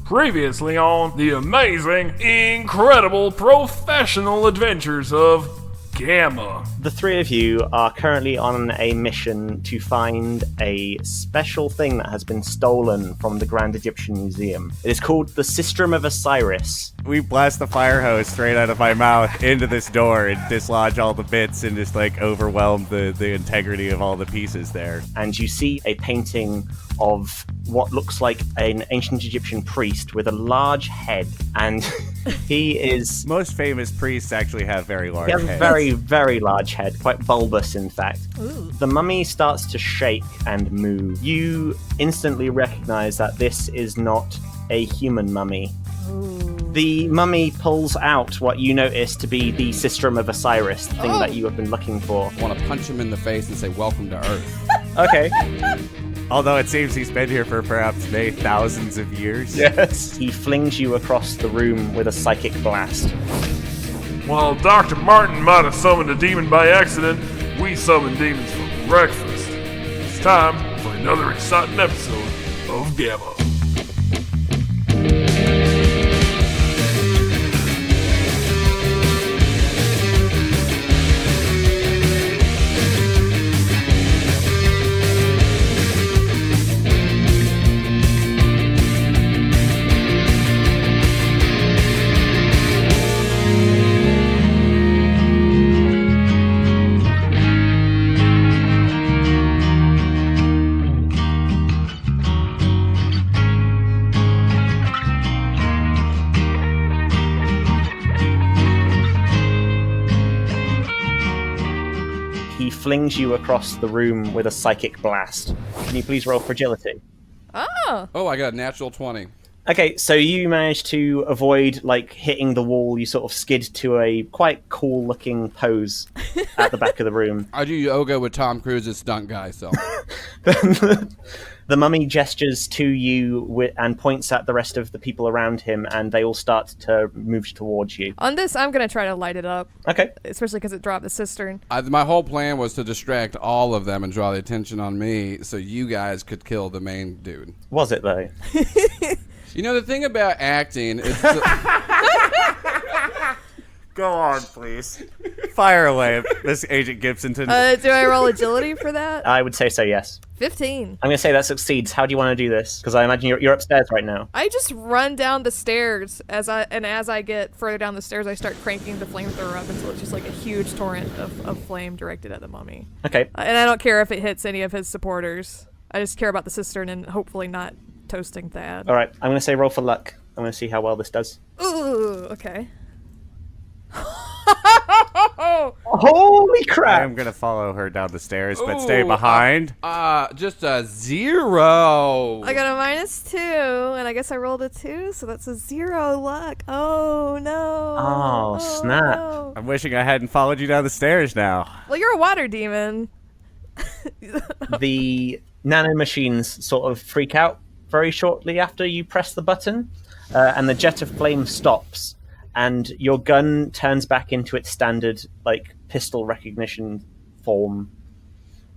Previously on the amazing, incredible, professional adventures of G.A.M.M.A. The three of you are currently on a mission to find a special thing that has been stolen from the Grand Egyptian Museum. It is called the Sistrum of Osiris. We blast the fire hose straight out of my mouth into this door and dislodge all the bits and just overwhelm the integrity of all the pieces there. And you see a painting of what looks like an ancient Egyptian priest with a large head, and he is... Most famous priests actually have very large heads. A very, very large head, quite bulbous in fact. Ooh. The mummy starts to shake and move. You instantly recognize that this is not a human mummy. Ooh. The mummy pulls out what you notice to be the Sistrum of Osiris, the thing that you have been looking for. I want to punch him in the face and say, "Welcome to Earth." Okay. Although it seems he's been here for perhaps thousands of years. Yes. He flings you across the room with a psychic blast. While Dr. Martin might have summoned a demon by accident, we summon demons for breakfast. It's time for another exciting episode of G.A.M.M.A. He flings you across the room with a psychic blast. Can you please roll fragility? Oh. Oh, I got a natural 20. Okay, so you manage to avoid, hitting the wall. You sort of skid to a quite cool-looking pose at the back of the room. I do yoga with Tom Cruise's stunt guy, so. The mummy gestures to you and points at the rest of the people around him, and they all start to move towards you. On this, I'm going to try to light it up, Okay. especially because it dropped the cistern. My whole plan was to distract all of them and draw the attention on me so you guys could kill the main dude. Was it, though? You know, the thing about acting is... Go on, please. Fire away, Miss Agent Gibsonton. Do I roll agility for that? I would say so, yes. 15. I'm going to say that succeeds. How do you want to do this? Because I imagine you're upstairs right now. I just run down the stairs as I get further down the stairs, I start cranking the flamethrower up until it's just like a huge torrent of flame directed at the mummy. Okay. And I don't care if it hits any of his supporters. I just care about the cistern and hopefully not toasting Thad. All right. I'm going to say roll for luck. I'm going to see how well this does. Ooh, okay. Holy crap! I'm going to follow her down the stairs, but stay Ooh, behind. Just a 0. I got a -2, and I guess I rolled a 2, so that's a 0 luck. Oh, no. Oh, snap. No. I'm wishing I hadn't followed you down the stairs now. Well, you're a water demon. The nanomachines sort of freak out very shortly after you press the button, and the jet of flame stops, and your gun turns back into its standard, pistol recognition form.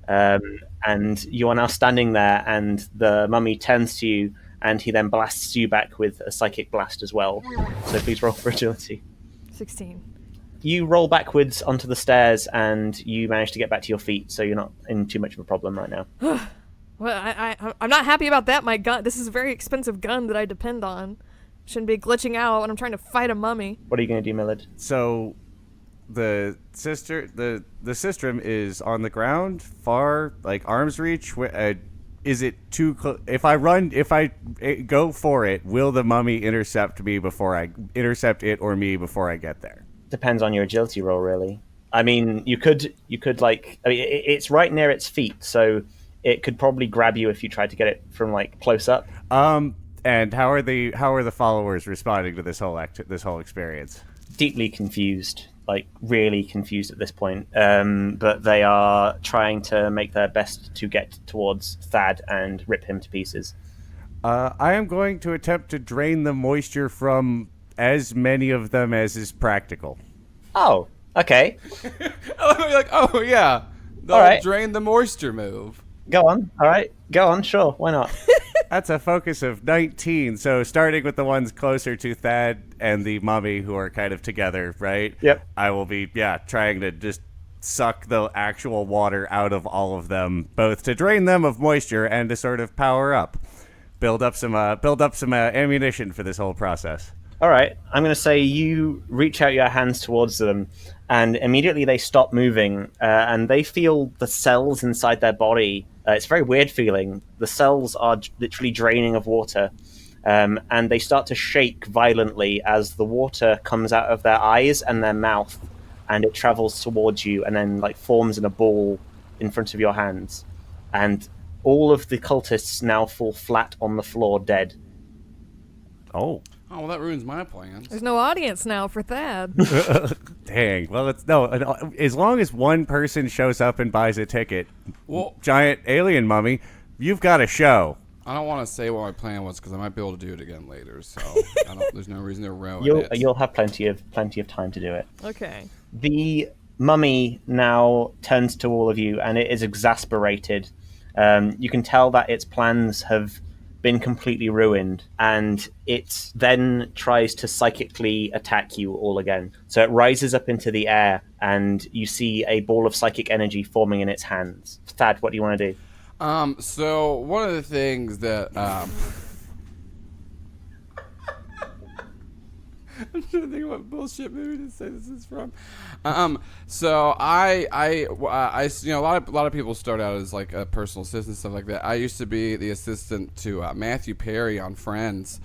And you are now standing there, and the mummy turns to you, and he then blasts you back with a psychic blast as well. So please roll for agility. 16. You roll backwards onto the stairs, and you manage to get back to your feet, so you're not in too much of a problem right now. Well, I'm not happy about that. My gun. This is a very expensive gun that I depend on. Shouldn't be glitching out when I'm trying to fight a mummy. What are you going to do, Millard? So, the sistrum is on the ground, far, arm's reach. Is it too close? If I go for it, will the mummy intercept it or me before I get there? Depends on your agility roll, really. I mean, you could it's right near its feet, so it could probably grab you if you tried to get it from close up. And how are the followers responding to this whole experience? Deeply confused, really confused at this point. But they are trying to make their best to get towards Thad and rip him to pieces. I am going to attempt to drain the moisture from as many of them as is practical. Oh, okay. Oh yeah, the All right. drain the moisture move. Go on. All right. Go on. Sure. Why not? That's a focus of 19. So starting with the ones closer to Thad and the mummy who are kind of together, right? Yep. I will be, trying to just suck the actual water out of all of them, both to drain them of moisture and to sort of power up, build up some ammunition for this whole process. All right, I'm going to say you reach out your hands towards them, and immediately they stop moving, and they feel the cells inside their body. It's a very weird feeling. The cells are literally draining of water, and they start to shake violently as the water comes out of their eyes and their mouth, and it travels towards you and then like forms in a ball in front of your hands. And all of the cultists now fall flat on the floor dead. Oh, well, that ruins my plans. There's no audience now for Thad. dang. Well, as long as one person shows up and buys a ticket, giant alien mummy, you've got a show. I don't want to say what my plan was because I might be able to do it again later. So there's no reason to ruin it. You'll have plenty of time to do it. Okay. The mummy now turns to all of you, and it is exasperated. You can tell that its plans have been completely ruined, and it then tries to psychically attack you all again. So it rises up into the air, and you see a ball of psychic energy forming in its hands. Thad, what do you want to do? So one of the things that I'm trying to think of what bullshit movie to say this is from. So I you know, a lot of people start out as like a personal assistant, stuff like that. I used to be the assistant to Matthew Perry on Friends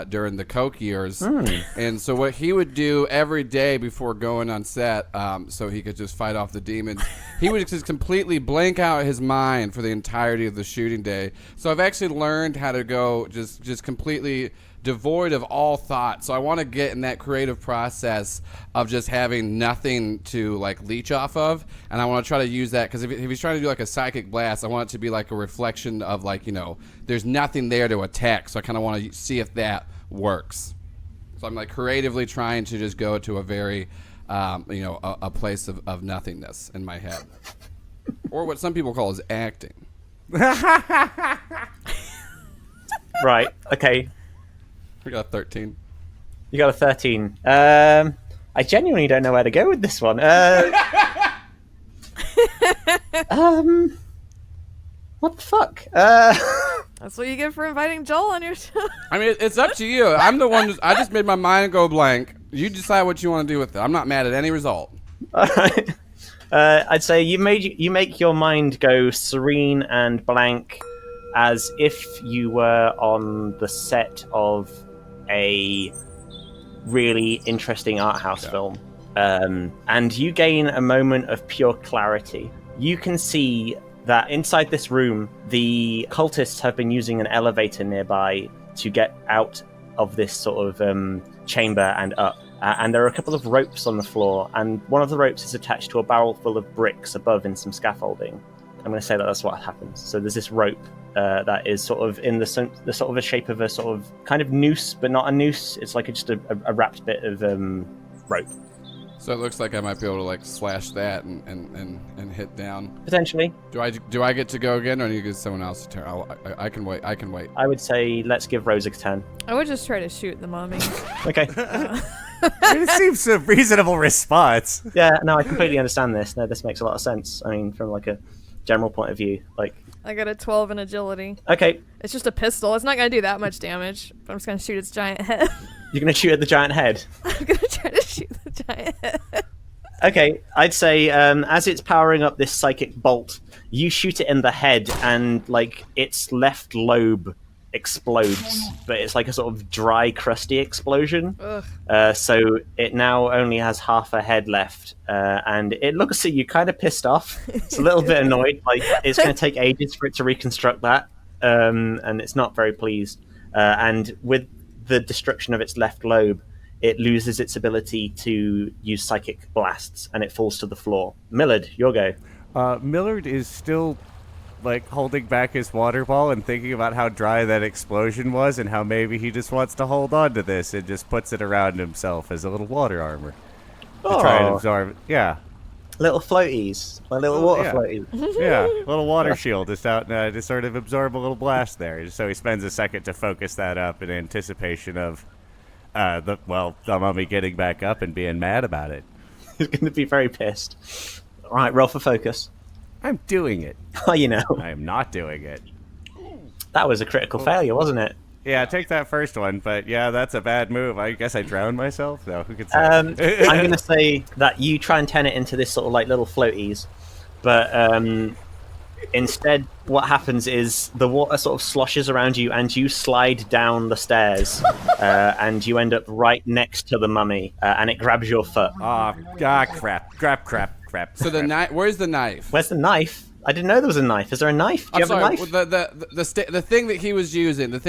during the Coke years, and so what he would do every day before going on set, so he could just fight off the demons, he would just completely blank out his mind for the entirety of the shooting day. So I've actually learned how to go just completely devoid of all thought. So I want to get in that creative process of just having nothing to like leech off of, and I want to try to use that because if he's trying to do like a psychic blast, I want it to be like a reflection of like, you know, there's nothing there to attack. So I kind of want to see if that works. So I'm like creatively trying to just go to a very you know, a place of nothingness in my head, or what some people call is acting. Right, okay. We got 13. You got a 13. I genuinely don't know where to go with this one. What the fuck? That's what you get for inviting Joel on your show. I mean, it's up to you. I'm the one. I just made my mind go blank. You decide what you want to do with it. I'm not mad at any result. All right. I'd say you make your mind go serene and blank, as if you were on the set of a really interesting art house film. And you gain a moment of pure clarity. You can see that inside this room, the cultists have been using an elevator nearby to get out of this sort of chamber and up. And there are a couple of ropes on the floor, and one of the ropes is attached to a barrel full of bricks above in some scaffolding. I'm going to say that that's what happens. So there's this rope that is sort of in the sort of a shape of a sort of kind of noose, but not a noose. It's like just a wrapped bit of rope. So it looks like I might be able to like slash that and hit down. Potentially. Do I get to go again, or do you give someone else a turn? I can wait. I can wait. I would say let's give Rose a turn. I would just try to shoot the mummy. Okay. It seems a reasonable response. Yeah, no, I completely understand this. No, this makes a lot of sense. I mean, from like a general point of view, like. I got a 12 in agility. Okay. It's just a pistol. It's not going to do that much damage. But I'm just going to shoot its giant head. You're going to shoot at the giant head? I'm going to try to shoot the giant head. Okay, I'd say as it's powering up this psychic bolt, you shoot it in the head, and like its left lobe explodes, but it's like a sort of dry, crusty explosion. So it now only has half a head left, and it looks at you kind of pissed off. It's a little bit annoyed. Like it's going to take ages for it to reconstruct that, and it's not very pleased. And with the destruction of its left lobe, it loses its ability to use psychic blasts, and it falls to the floor. Millard, your go. Millard is still like holding back his water ball and thinking about how dry that explosion was and how maybe he just wants to hold on to this and just puts it around himself as a little water armor to try and absorb it. Yeah. Little floaties, like little water yeah. floaties. Yeah, little water shield just out to sort of absorb a little blast there. So he spends a second to focus that up in anticipation of the mummy getting back up and being mad about it. He's going to be very pissed. All right, roll for focus. I'm doing it. Oh, you know. I am not doing it. That was a critical failure, wasn't it? Yeah, take that first one, but yeah, that's a bad move. I guess I drowned myself. No, who could say? I'm going to say that you try and turn it into this sort of like little floaties, but instead, what happens is the water sort of sloshes around you, and you slide down the stairs, and you end up right next to the mummy, and it grabs your foot. Crap. So the knife. Where's the knife? Where's the knife? I didn't know there was a knife. Is there a knife? Do you have a knife? The thing that he was using. The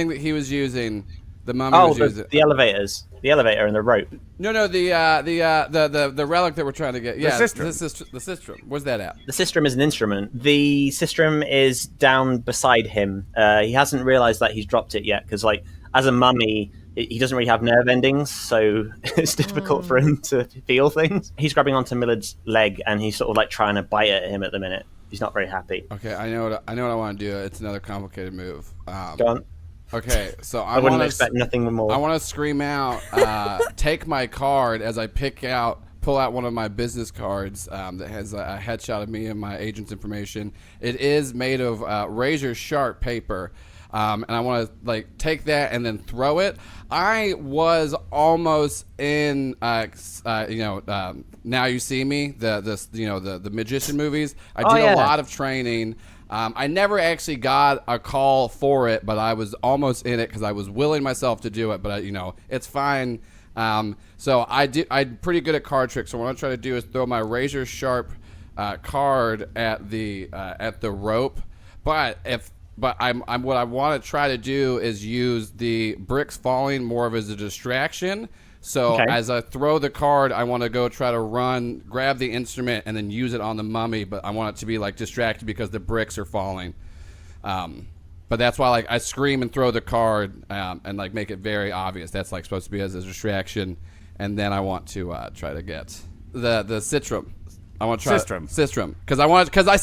mummy was using. The elevators. The elevator and the rope. No, the relic that we're trying to get. Yeah, the sistrum. The sistrum. Where's that at? The sistrum is an instrument. The sistrum is down beside him. He hasn't realized that he's dropped it yet, because, like, as a mummy, he doesn't really have nerve endings, so it's difficult for him to feel things. He's grabbing onto Millard's leg, and he's sort of like trying to bite at him at the minute. He's not very happy. Okay, I know what I want to do. It's another complicated move. Go on. Okay, so I wouldn't expect nothing more. I want to scream out, take my card as I pull out one of my business cards that has a headshot of me and my agent's information. It is made of razor sharp paper. And I want to like take that and then throw it. I was almost in, Now You See Me, the magician movies. I did a lot of training. I never actually got a call for it, but I was almost in it because I was willing myself to do it. But it's fine. So I'm pretty good at card tricks. So what I'm trying to do is throw my razor sharp card at the rope. But what I want to try to do is use the bricks falling more of as a distraction. So as I throw the card, I want to go try to run, grab the instrument, and then use it on the mummy. But I want it to be like distracted because the bricks are falling. But that's why like I scream and throw the card and like make it very obvious. That's like supposed to be as a distraction. And then I want to try to get the sistrum. I want to try sistrum because I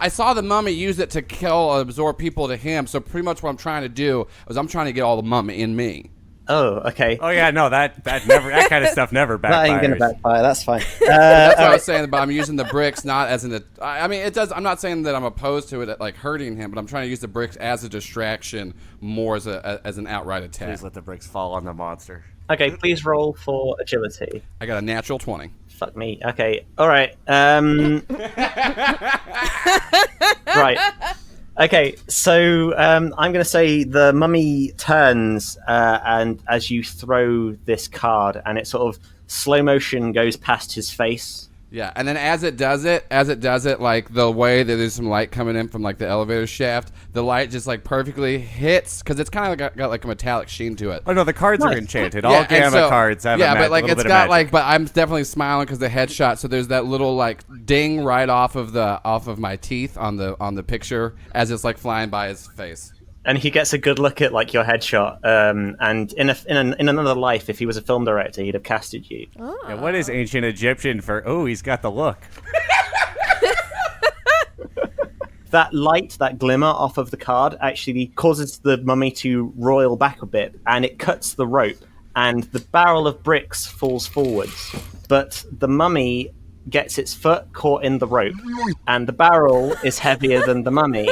saw the mummy use it to kill absorb people to him. So pretty much what I'm trying to do is I'm trying to get all the mummy in me. Oh, okay. Oh yeah, no, that never that kind of stuff never backfires. That ain't gonna backfire. That's fine. That's what I was saying. But I'm using the bricks not as an. I mean, it does. I'm not saying that I'm opposed to it like hurting him, but I'm trying to use the bricks as a distraction more as an outright attack. Please let the bricks fall on the monster. Okay, please roll for agility. I got a natural 20. Fuck me. Okay. All right. Right. Okay. So I'm going to say the mummy turns, and as you throw this card, and it sort of slow motion goes past his face. Yeah, and then as it does it, like the way that there's some light coming in from like the elevator shaft, the light just like perfectly hits because it's kind of got like a metallic sheen to it. Oh no, the cards are enchanted. All G.A.M.M.A cards have but like it's got like, but I'm definitely smiling because the headshot. So there's that little like ding right off of my teeth on the picture as it's like flying by his face. And he gets a good look at like your headshot. And in another life, if he was a film director, he'd have casted you. Oh. Yeah, what is ancient Egyptian for? Oh, he's got the look. That light, that glimmer off of the card, actually causes the mummy to roil back a bit, and it cuts the rope, and the barrel of bricks falls forwards. But the mummy gets its foot caught in the rope, and the barrel is heavier than the mummy.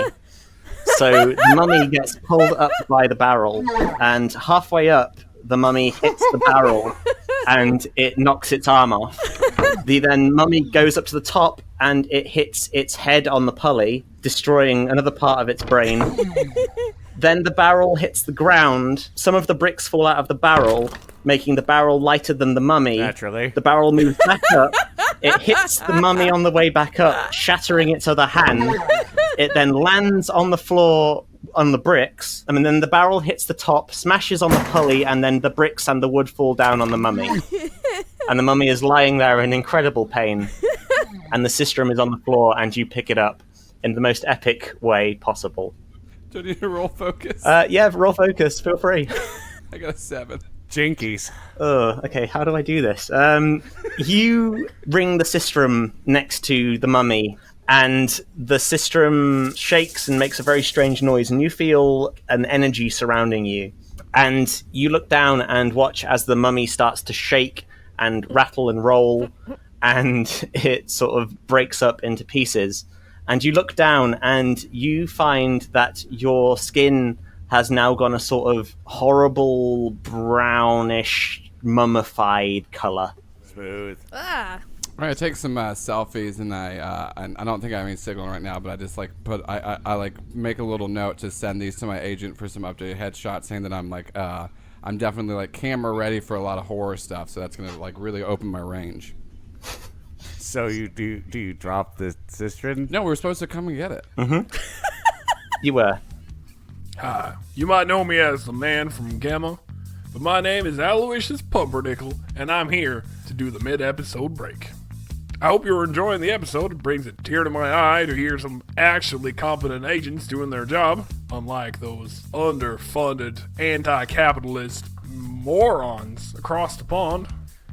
So the mummy gets pulled up by the barrel, and halfway up, the mummy hits the barrel, and it knocks its arm off. The mummy goes up to the top, and it hits its head on the pulley, destroying another part of its brain. Then the barrel hits the ground. Some of the bricks fall out of the barrel, making the barrel lighter than the mummy. Naturally. The barrel moves back up. It hits the mummy on the way back up, shattering its other hand. It then lands on the floor on the bricks, and then the barrel hits the top, smashes on the pulley, and then the bricks and the wood fall down on the mummy. And the mummy is lying there in incredible pain. And the sistrum is on the floor, and you pick it up in the most epic way possible. Do I need to roll focus? Yeah, roll focus. Feel free. I got a 7. Jinkies. Oh, okay. How do I do this? You ring the sistrum next to the mummy, and the sistrum shakes and makes a very strange noise, and you feel an energy surrounding you. And you look down and watch as the mummy starts to shake and rattle and roll, and it sort of breaks up into pieces. And you look down and you find that your skin has now gone a sort of horrible brownish mummified color. Smooth. Ah. All right, I take some selfies, and I don't think I have any signal right now, but I just like I like make a little note to send these to my agent for some updated headshots, saying that I'm like I'm definitely like camera ready for a lot of horror stuff, so that's gonna like really open my range. So do you drop the cistern? No, we're supposed to come and get it. Mm-hmm. You were. Hi, you might know me as the man from G.A.M.M.A, but my name is Aloysius Pumpernickel, and I'm here to do the mid-episode break. I hope you're enjoying the episode. It brings a tear to my eye to hear some actually competent agents doing their job, unlike those underfunded, anti-capitalist morons across the pond.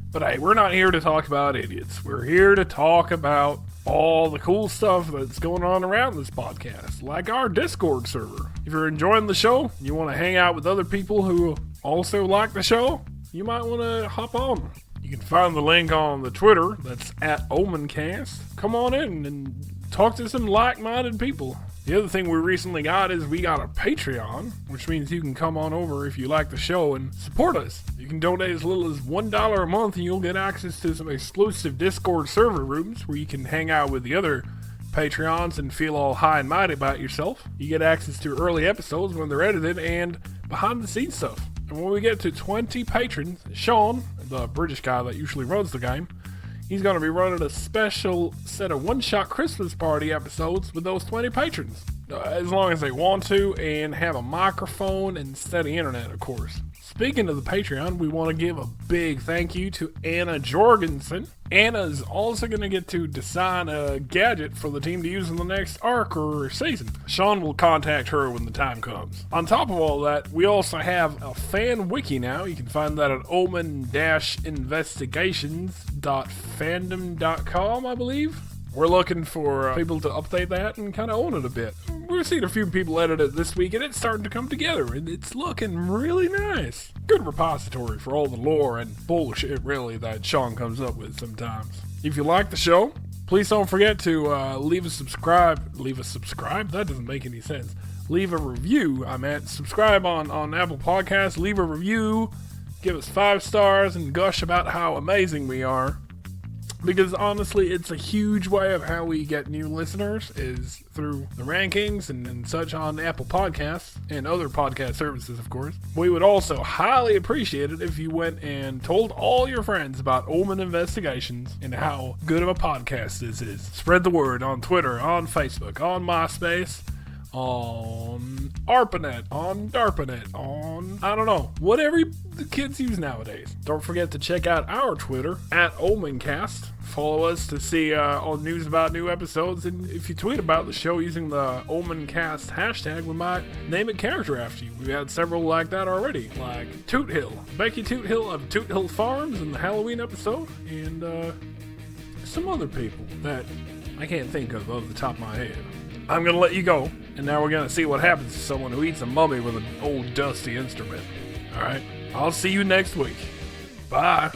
But hey, we're not here to talk about idiots. We're here to talk about all the cool stuff that's going on around this podcast, like our Discord server. If you're enjoying the show, you want to hang out with other people who also like the show, you might want to hop on. You can find the link on the Twitter, that's at OMENcast. Come on in and talk to some like-minded people. The other thing we recently got is we got a Patreon, which means you can come on over if you like the show and support us. You can donate as little as $1 a month and you'll get access to some exclusive Discord server rooms where you can hang out with the other Patreons and feel all high and mighty about yourself. You get access to early episodes when they're edited and behind-the-scenes stuff. And when we get to 20 patrons, Sean, the British guy that usually runs the game, he's going to be running a special set of one-shot Christmas party episodes with those 20 patrons. As long as they want to and have a microphone and steady internet, of course. Speaking of the Patreon, we want to give a big thank you to Anna Jorgensen. Anna's also going to get to design a gadget for the team to use in the next arc or season. Sean will contact her when the time comes. On top of all that, we also have a fan wiki now. You can find that at omen-investigations.fandom.com, I believe. We're looking for people to update that and kind of own it a bit. We're seeing a few people edit it this week, and it's starting to come together, and it's looking really nice. Good repository for all the lore and bullshit, really, that Sean comes up with sometimes. If you like the show, please don't forget to leave a subscribe? That doesn't make any sense. Leave a review. Subscribe on Apple Podcasts. Leave a review. Give us 5 stars and gush about how amazing we are. Because honestly, it's a huge way of how we get new listeners is through the rankings and such on Apple Podcasts and other podcast services, of course. We would also highly appreciate it if you went and told all your friends about O.M.E.N Investigations and how good of a podcast this is. Spread the word on Twitter, on Facebook, on MySpace, on ARPANET, on DARPANET, on, I don't know, whatever the kids use nowadays. Don't forget to check out our Twitter, at OMENcast. Follow us to see all news about new episodes, and if you tweet about the show using the OMENcast hashtag, we might name a character after you. We've had several like that already, like Toot Hill, Becky Toot Hill of Toot Hill Farms in the Halloween episode, and some other people that I can't think of off the top of my head. I'm going to let you go, and now we're going to see what happens to someone who eats a mummy with an old dusty instrument. Alright, I'll see you next week. Bye.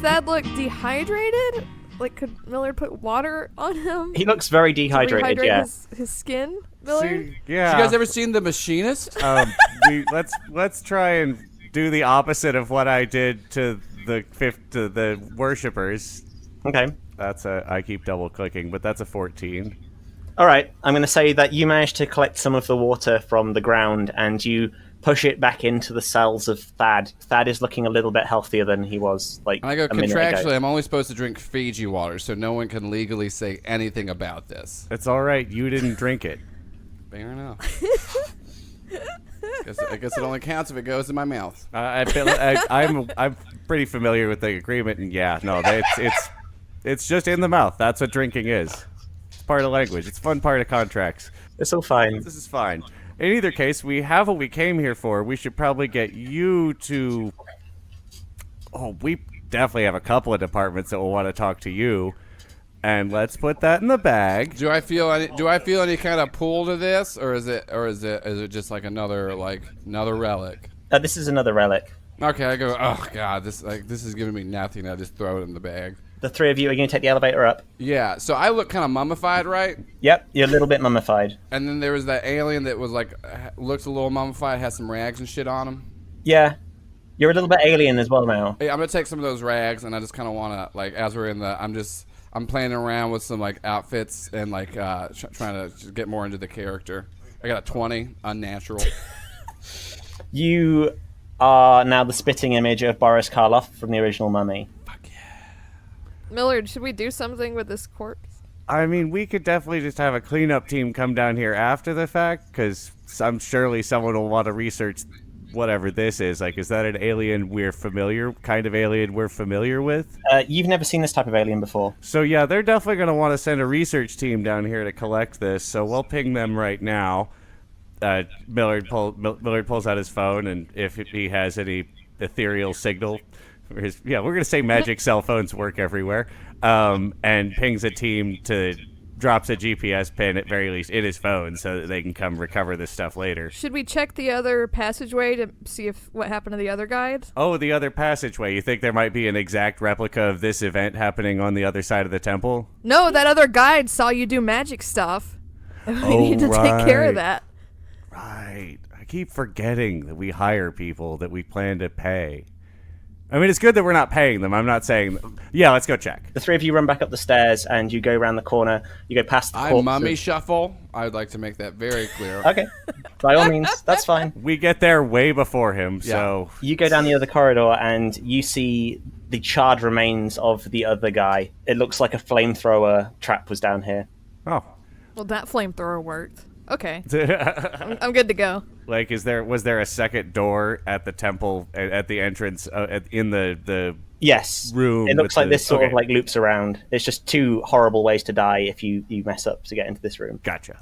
Thad look dehydrated? Like, could Millard put water on him? He looks very dehydrated, to rehydrate yeah. his skin, Millard? Yeah. You guys ever seen The Machinist? Let's try and do the opposite of what I did to the worshippers. Okay. I keep double clicking, but that's a 14. All right, I'm going to say that you managed to collect some of the water from the ground and you push it back into the cells of Thad. Thad is looking a little bit healthier than he was And I go, a minute ago. contractually, I'm only supposed to drink Fiji water, so no one can legally say anything about this. It's all right. You didn't drink it. Fair enough. I guess it only counts if it goes in my mouth. I'm pretty familiar with the agreement, and it's just in the mouth. That's what drinking is. It's part of language. It's a fun part of contracts. It's all fine. This is fine. In either case, we have what we came here for. We should probably get you to... Oh, we definitely have a couple of departments that will want to talk to you. And let's put that in the bag. Do I feel any kind of pull to this, or is it just like another relic? This is another relic. Okay, I go. Oh god, this is giving me nothing. I just throw it in the bag. The three of you are going to take the elevator up. Yeah. So I look kind of mummified, right? Yep, you're a little bit mummified. And then there was that alien that was like looks a little mummified, has some rags and shit on him. Yeah, you're a little bit alien as well now. Hey, I'm gonna take some of those rags, and I just kind of want to as we're in the, I'm playing around with some like outfits and like trying to get more into the character. I got a 20, unnatural. You are now the spitting image of Boris Karloff from the original Mummy. Millard, should we do something with this corpse? I mean, we could definitely just have a cleanup team come down here after the fact, because surely someone will want to research whatever this is. Like, is that an alien we're familiar with? You've never seen this type of alien before. So yeah, they're definitely going to want to send a research team down here to collect this, so we'll ping them right now. Millard pulls out his phone, and if he has any ethereal signal, we're going to say magic cell phones work everywhere, and pings a team drops a GPS pin at very least in his phone so that they can come recover this stuff later. Should we check the other passageway to see what happened to the other guides? Oh, the other passageway. You think there might be an exact replica of this event happening on the other side of the temple? No, that other guide saw you do magic stuff. We need to take care of that. Right. I keep forgetting that we hire people that we plan to pay. I mean, it's good that we're not paying them. I'm not saying... Yeah, let's go check. The three of you run back up the stairs, and you go around the corner. You go past the corpses. Mummy shuffle. I would like to make that very clear. Okay. By all means, that's fine. We get there way before him, so... You go down the other corridor, and you see the charred remains of the other guy. It looks like a flamethrower trap was down here. Oh. Well, that flamethrower worked. Okay. I'm good to go. Like, was there a second door at the temple, at the entrance, in the yes room? It looks like this sort of like loops around. It's just two horrible ways to die if you mess up to get into this room. Gotcha.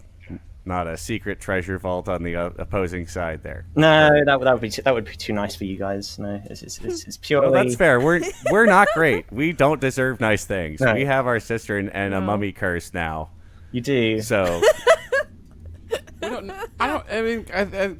Not a secret treasure vault on the opposing side there. No, that would be too nice for you guys. No, it's purely. Well, that's fair. We're not great. We don't deserve nice things. No. We have our sister and a mummy curse now. You do. So.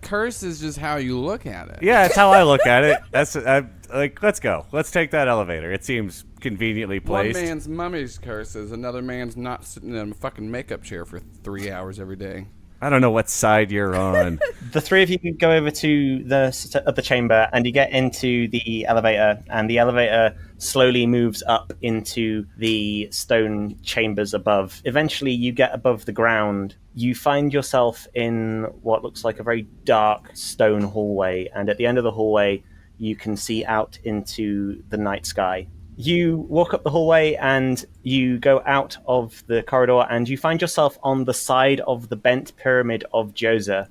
Curse is just how you look at it. Yeah, that's how I look at it. That's let's go. Let's take that elevator. It seems conveniently placed. One man's mummy's curse is another man's not sitting in a fucking makeup chair for 3 hours every day. I don't know what side you're on. The three of you go over to the chamber, and you get into the elevator, and the elevator slowly moves up into the stone chambers above. Eventually, you get above the ground. You find yourself in what looks like a very dark stone hallway, and at the end of the hallway, you can see out into the night sky. You walk up the hallway and you go out of the corridor and you find yourself on the side of the bent pyramid of Djoser,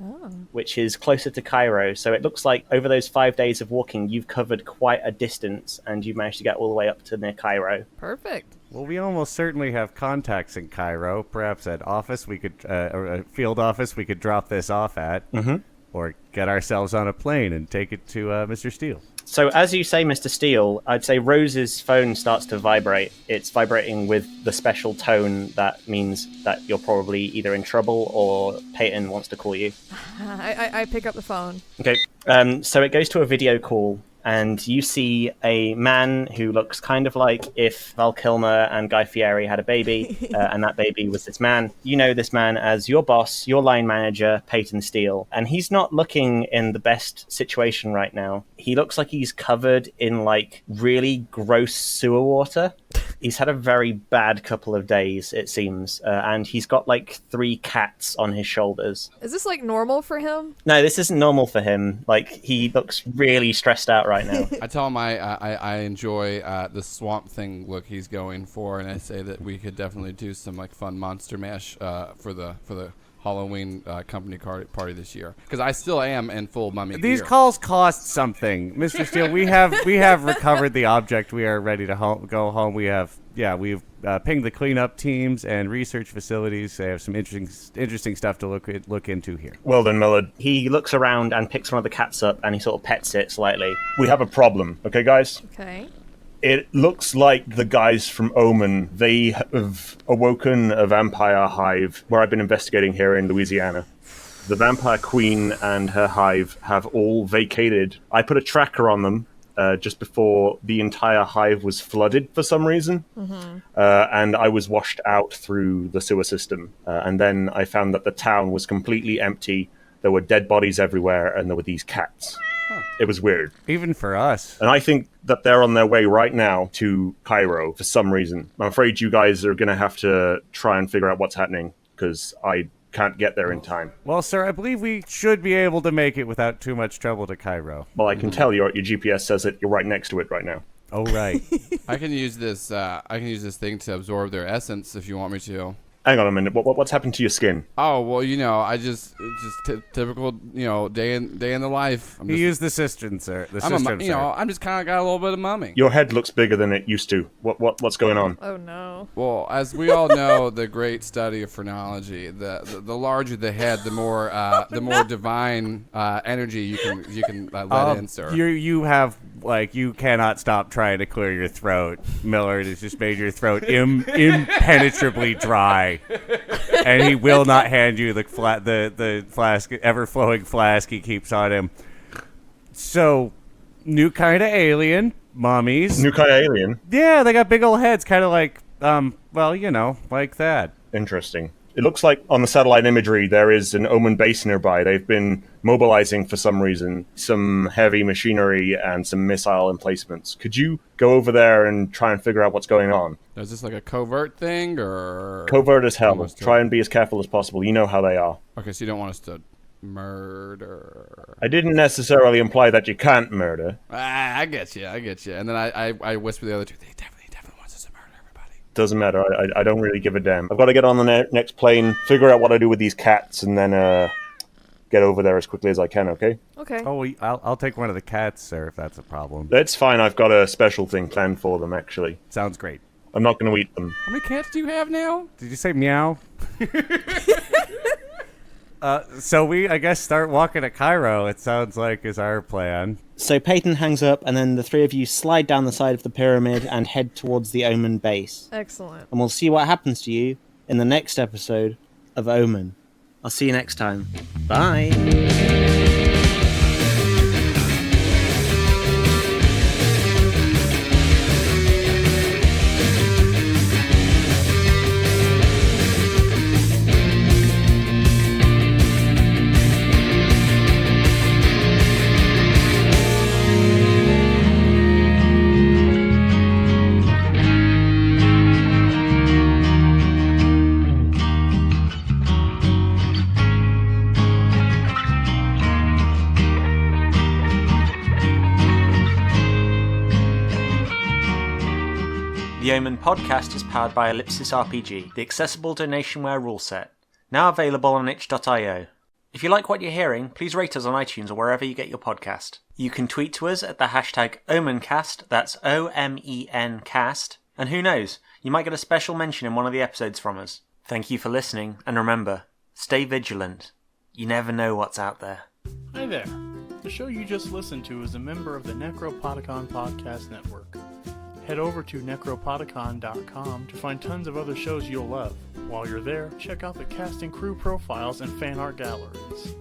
which is closer to Cairo. So it looks like over those 5 days of walking, you've covered quite a distance and you've managed to get all the way up to near Cairo. Perfect. Well, we almost certainly have contacts in Cairo. Perhaps at office we could, or a field office we could drop this off at, or get ourselves on a plane and take it to Mr. Steele. So as you say, Mr. Steele, I'd say Rose's phone starts to vibrate. It's vibrating with the special tone that means that you're probably either in trouble or Peyton wants to call you. I pick up the phone. Okay, so it goes to a video call, and you see a man who looks kind of like if Val Kilmer and Guy Fieri had a baby, and that baby was this man. You know this man as your boss, your line manager, Peyton Steele, and he's not looking in the best situation right now. He looks like he's covered in like really gross sewer water. He's had a very bad couple of days, it seems, and he's got like 3 cats on his shoulders. Is this like normal for him? No, this isn't normal for him. Like, he looks really stressed out right now. I tell him I enjoy the Swamp Thing look he's going for, and I say that we could definitely do some like fun Monster Mash for the Halloween company party this year, because I still am in full mummy These gear. calls cost something, Mr. Steele. We have recovered the object. We are ready to go home. We've pinged the cleanup teams and research facilities. They have some interesting stuff to look into here. Well done, Millard. He looks around and picks one of the cats up, and he sort of pets it slightly. We have a problem, okay, guys? Okay. It looks like the guys from O.M.E.N, they have awoken a vampire hive where I've been investigating here in Louisiana. The vampire queen and her hive have all vacated. I put a tracker on them just before the entire hive was flooded for some reason. And I was washed out through the sewer system. And then I found that the town was completely empty. There were dead bodies everywhere, and there were these cats. It was weird. Even for us. And I think that they're on their way right now to Cairo for some reason. I'm afraid you guys are going to have to try and figure out what's happening, because I can't get there in time. Well, sir, I believe we should be able to make it without too much trouble to Cairo. Well, I can tell your GPS says that you're right next to it right now. Oh, right. I can use this thing to absorb their essence if you want me to. Hang on a minute. What's happened to your skin? Oh, well, I just typical, day in the life. You use the cistern, sir. I'm just kind of got a little bit of mummy. Your head looks bigger than it used to. What's going on? Oh no. Well, as we all know, the great study of phrenology, the larger the head, the more divine energy you can let in, sir. You have, you cannot stop trying to clear your throat. Millard has just made your throat impenetrably dry. And he will not hand you the flask, ever-flowing flask he keeps on him. So, new kind of alien, mummies. New kind of alien? Yeah, they got big old heads, kind of like, like that. Interesting. It looks like on the satellite imagery there is an O.M.E.N base nearby. They've been mobilizing for some reason, some heavy machinery and some missile emplacements. Could you go over there and try and figure out what's going on? Is this like a covert thing, or...? Covert as hell. Try and be as careful as possible. You know how they are. Okay, so you don't want us to murder... I didn't necessarily imply that you can't murder. I get you. And then I whisper the other two, they definitely wants us to murder everybody. Doesn't matter. I don't really give a damn. I've got to get on the next plane, figure out what I do with these cats, and then get over there as quickly as I can, okay? Okay. Oh, I'll take one of the cats, sir, if that's a problem. That's fine. I've got a special thing planned for them, actually. Sounds great. I'm not going to eat them. How many cats do you have now? Did you say meow? So we, I guess, start walking to Cairo, it sounds like, is our plan. So Peyton hangs up, and then the 3 of you slide down the side of the pyramid and head towards the O.M.E.N base. Excellent. And we'll see what happens to you in the next episode of O.M.E.N. I'll see you next time. Bye. The O.M.E.N podcast is powered by Ellipsis RPG, the accessible donationware rule set, now available on itch.io. If you like what you're hearing, please rate us on iTunes or wherever you get your podcast. You can tweet to us at the hashtag OMENcast, that's O-M-E-N cast, and who knows, you might get a special mention in one of the episodes from us. Thank you for listening, and remember, stay vigilant. You never know what's out there. Hi there. The show you just listened to is a member of the Necropodicon Podcast Network. Head over to necropodicon.com to find tons of other shows you'll love. While you're there, check out the cast and crew profiles and fan art galleries.